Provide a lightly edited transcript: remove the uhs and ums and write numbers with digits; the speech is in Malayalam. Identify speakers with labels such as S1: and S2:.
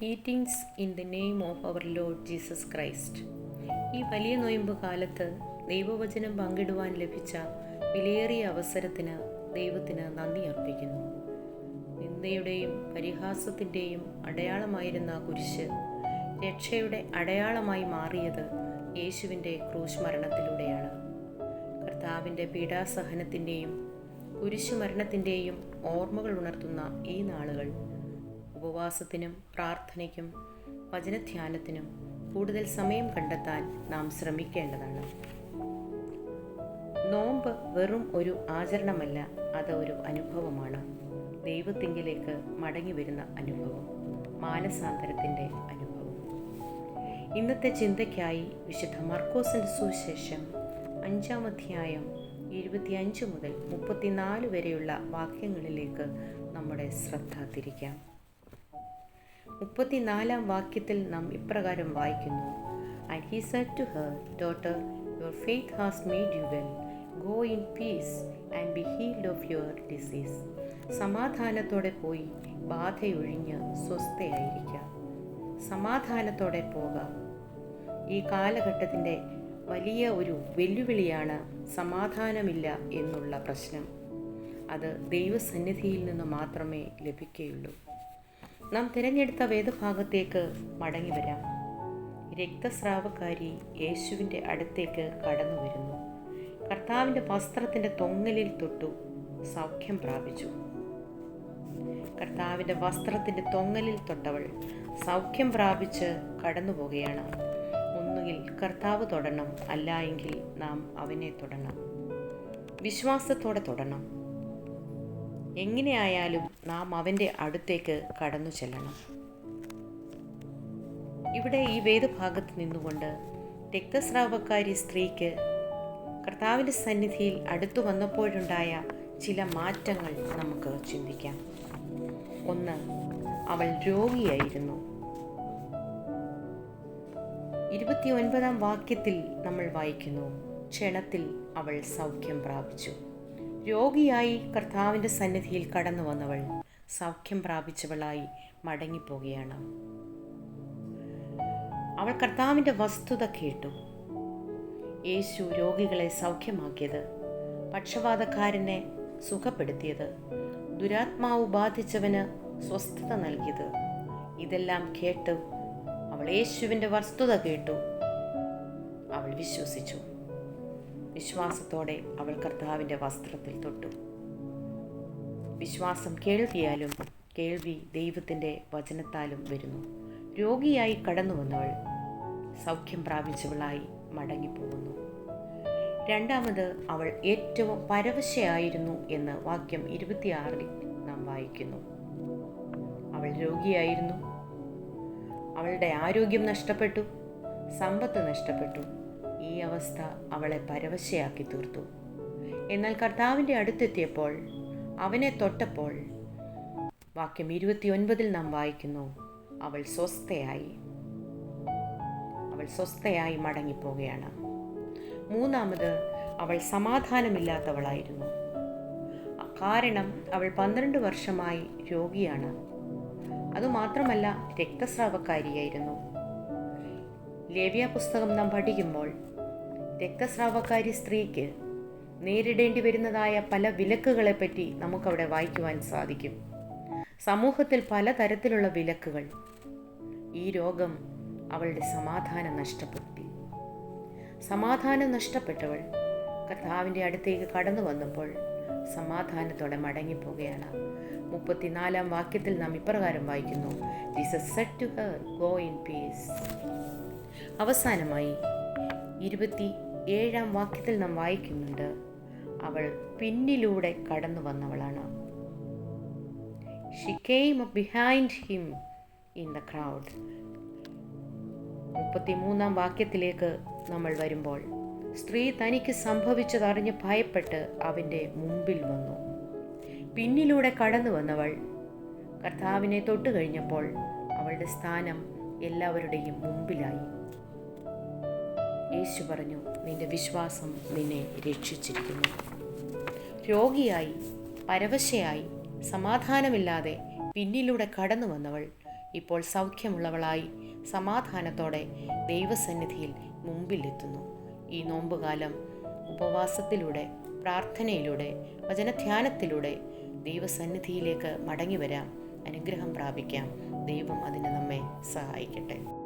S1: Greetings in the name of our Lord Jesus Christ. ഈ വലിയ നൊയമ്പ് കാലത്ത് ദൈവവചനം പങ്കിടുവാൻ ലഭിച്ച വിലയേറിയ അവസരത്തിന് ദൈവത്തിന് നന്ദി അർപ്പിക്കുന്നു. നിന്ദയുടെയും പരിഹാസത്തിൻ്റെയും അടയാളമായിരുന്ന കുരിശ് രക്ഷയുടെ അടയാളമായി മാറിയത് യേശുവിൻ്റെ ക്രൂശ് മരണത്തിലൂടെയാണ്. കർത്താവിൻ്റെ പീഡാസഹനത്തിൻ്റെയും കുരിശുമരണത്തിൻ്റെയും ഓർമ്മകൾ ഉണർത്തുന്ന ഈ നാളുകൾ ഉപവാസത്തിനും പ്രാർത്ഥനയ്ക്കും വചനധ്യാനത്തിനും കൂടുതൽ സമയം കണ്ടെത്താൻ നാം ശ്രമിക്കേണ്ടതാണ്. നോമ്പ് വെറും ഒരു ആചരണമല്ല, അത് ഒരു അനുഭവമാണ്. ദൈവത്തിങ്കിലേക്ക് മടങ്ങി വരുന്ന അനുഭവം, മാനസാന്തരത്തിൻ്റെ അനുഭവം. ഇന്നത്തെ ചിന്തയ്ക്കായി വിശുദ്ധ മർക്കോസിൻ്റെ സുവിശേഷം 5-ാം അധ്യായം 25 മുതൽ 34 വരെയുള്ള വാക്യങ്ങളിലേക്ക് നമ്മുടെ ശ്രദ്ധ തിരിക്കാം. 34-ാം വാക്യത്തിൽ നാം ഇപ്രകാരം വായിക്കുന്നു: And he said to her, Daughter, your faith has made you well. Go in peace and be healed of your disease. സമാധാനത്തോടെ പോയി ബാധയൊഴിഞ്ഞ് സ്വസ്ഥയായിരിക്കുക. സമാധാനത്തോടെ പോകാം. ഈ കാലഘട്ടത്തിൻ്റെ വലിയ ഒരു വെല്ലുവിളിയാണ് സമാധാനമില്ല എന്നുള്ള പ്രശ്നം. അത് ദൈവസന്നിധിയിൽ നിന്ന് മാത്രമേ ലഭിക്കുകയുള്ളൂ. നാം തിരഞ്ഞെടുത്ത വേദഭാഗത്തേക്ക് മടങ്ങി വരാം. രക്തസ്രാവക്കാരി യേശുവിൻ്റെ അടുത്തേക്ക് കടന്നു വരുന്നു. കർത്താവിൻ്റെ വസ്ത്രത്തിൻ്റെ തൊങ്ങലിൽ തൊട്ടു, സൗഖ്യം പ്രാപിച്ചു. കർത്താവിൻ്റെ വസ്ത്രത്തിൻ്റെ തൊങ്ങലിൽ തൊട്ടവൾ സൗഖ്യം പ്രാപിച്ച് കടന്നു പോകുകയാണ്. ഒന്നുകിൽ കർത്താവ് തൊടണം, അല്ല എങ്കിൽ നാം അവനെ തൊടണം. വിശ്വാസത്തോടെ തൊടണം. എങ്ങനെയായാലും നാം അവൻ്റെ അടുത്തേക്ക് കടന്നു ചെല്ലണം. ഇവിടെ ഈ വേദഭാഗത്ത് നിന്നുകൊണ്ട് രക്തസ്രാവക്കാരി സ്ത്രീക്ക് കർത്താവിൻ്റെ സന്നിധിയിൽ അടുത്തു വന്നപ്പോഴുണ്ടായ ചില മാറ്റങ്ങൾ നമുക്ക് ചിന്തിക്കാം. ഒന്ന്, അവൾ രോഗിയായിരുന്നു. 29-ാം വാക്യത്തിൽ നമ്മൾ വായിക്കുന്നു, ക്ഷണത്തിൽ അവൾ സൗഖ്യം പ്രാപിച്ചു. രോഗിയായി കർത്താവിൻ്റെ സന്നിധിയിൽ കടന്നു വന്നവൾ സൗഖ്യം പ്രാപിച്ചവളായി മടങ്ങിപ്പോവുകയാണ്. അവൾ കർത്താവിൻ്റെ വസ്തുത കേട്ടു. യേശു രോഗികളെ സൗഖ്യമാക്കിയത്, പക്ഷവാതക്കാരനെ സുഖപ്പെടുത്തിയത്, ദുരാത്മാവ് ബാധിച്ചവന് സ്വസ്ഥത നൽകിയത്, ഇതെല്ലാം കേട്ടു അവൾ യേശുവിൻ്റെ വസ്തുത കേട്ടു. അവൾ വിശ്വസിച്ചു. വിശ്വാസത്തോടെ അവൾ കർത്താവിൻ്റെ വസ്ത്രത്തിൽ തൊട്ടു. വിശ്വാസം കേൾവിയാലും, കേൾവി ദൈവത്തിൻ്റെ വചനത്താലും വരുന്നു. രോഗിയായി കടന്നു വന്നവൾ സൗഖ്യം പ്രാപിച്ചവളായി മടങ്ങിപ്പോകുന്നു. രണ്ടാമത്, അവൾ ഏറ്റവും പരവശയായിരുന്നു എന്ന് വാക്യം 26 നാം വായിക്കുന്നു. അവൾ രോഗിയായിരുന്നു. അവളുടെ ആരോഗ്യം നഷ്ടപ്പെട്ടു, സമ്പത്ത് നഷ്ടപ്പെട്ടു. ഈ അവസ്ഥ അവളെ പരവശയാക്കി തീർത്തു. എന്നാൽ കർത്താവിൻ്റെ അടുത്തെത്തിയപ്പോൾ, അവനെ തൊട്ടപ്പോൾ, വാക്യം 29 നാം വായിക്കുന്നു, അവൾ സ്വസ്ഥയായി. അവൾ സ്വസ്ഥയായി മടങ്ങിപ്പോവുകയാണ്. മൂന്നാമത്, അവൾ സമാധാനമില്ലാത്തവളായിരുന്നു. കാരണം അവൾ 12 വർഷമായി രോഗിയാണ്. അതുമാത്രമല്ല, രക്തസ്രാവക്കാരിയായിരുന്നു. ലേവ്യ പുസ്തകം നാം പഠിക്കുമ്പോൾ രക്തസ്രാവക്കാരി സ്ത്രീക്ക് നേരിടേണ്ടി വരുന്നതായ പല വിലക്കുകളെപ്പറ്റി നമുക്കവിടെ വായിക്കുവാൻ സാധിക്കും. സമൂഹത്തിൽ പലതരത്തിലുള്ള വിലക്കുകൾ. ഈ രോഗം അവളുടെ സമാധാനം നഷ്ടപ്പെടുത്തി. സമാധാനം നഷ്ടപ്പെട്ടവൾ കർത്താവിൻ്റെ അടുത്തേക്ക് കടന്നു വന്നപ്പോൾ സമാധാനത്തോടെ മടങ്ങിപ്പോവുകയാണ്. 34-ാം വാക്യത്തിൽ നാം ഇപ്രകാരം വായിക്കുന്നു, Jesus said to her, Go in peace. അവസാനമായി 27-ാം വാക്യത്തിൽ നാം വായിക്കുന്നുണ്ട്, അവൾ പിന്നിലൂടെ കടന്നു വന്നവളാണ്. She came up behind him in the crowd. 33-ാം വാക്യത്തിലേക്ക് നമ്മൾ വരുമ്പോൾ, സ്ത്രീ തനിക്ക് സംഭവിച്ചതറിഞ്ഞ് ഭയപ്പെട്ട് അവൻ്റെ മുമ്പിൽ വന്നു. പിന്നിലൂടെ കടന്നു വന്നവൾ കർത്താവിനെ തൊട്ടു കഴിഞ്ഞപ്പോൾ അവളുടെ സ്ഥാനം എല്ലാവരുടെയും മുമ്പിലായി. യേശു പറഞ്ഞു, നിന്റെ വിശ്വാസം നിന്നെ രക്ഷിച്ചിരിക്കുന്നു. രോഗിയായി, പരവശയായി, സമാധാനമില്ലാതെ പിന്നിലൂടെ കടന്നു വന്നവൾ ഇപ്പോൾ സൗഖ്യമുള്ളവളായി സമാധാനത്തോടെ ദൈവസന്നിധിയിൽ മുമ്പിലെത്തുന്നു. ഈ നോമ്പുകാലം ഉപവാസത്തിലൂടെ, പ്രാർത്ഥനയിലൂടെ, വചനധ്യാനത്തിലൂടെ ദൈവസന്നിധിയിലേക്ക് മടങ്ങി വരാം, അനുഗ്രഹം പ്രാപിക്കാം. ദൈവം അതിന് നമ്മെ സഹായിക്കട്ടെ.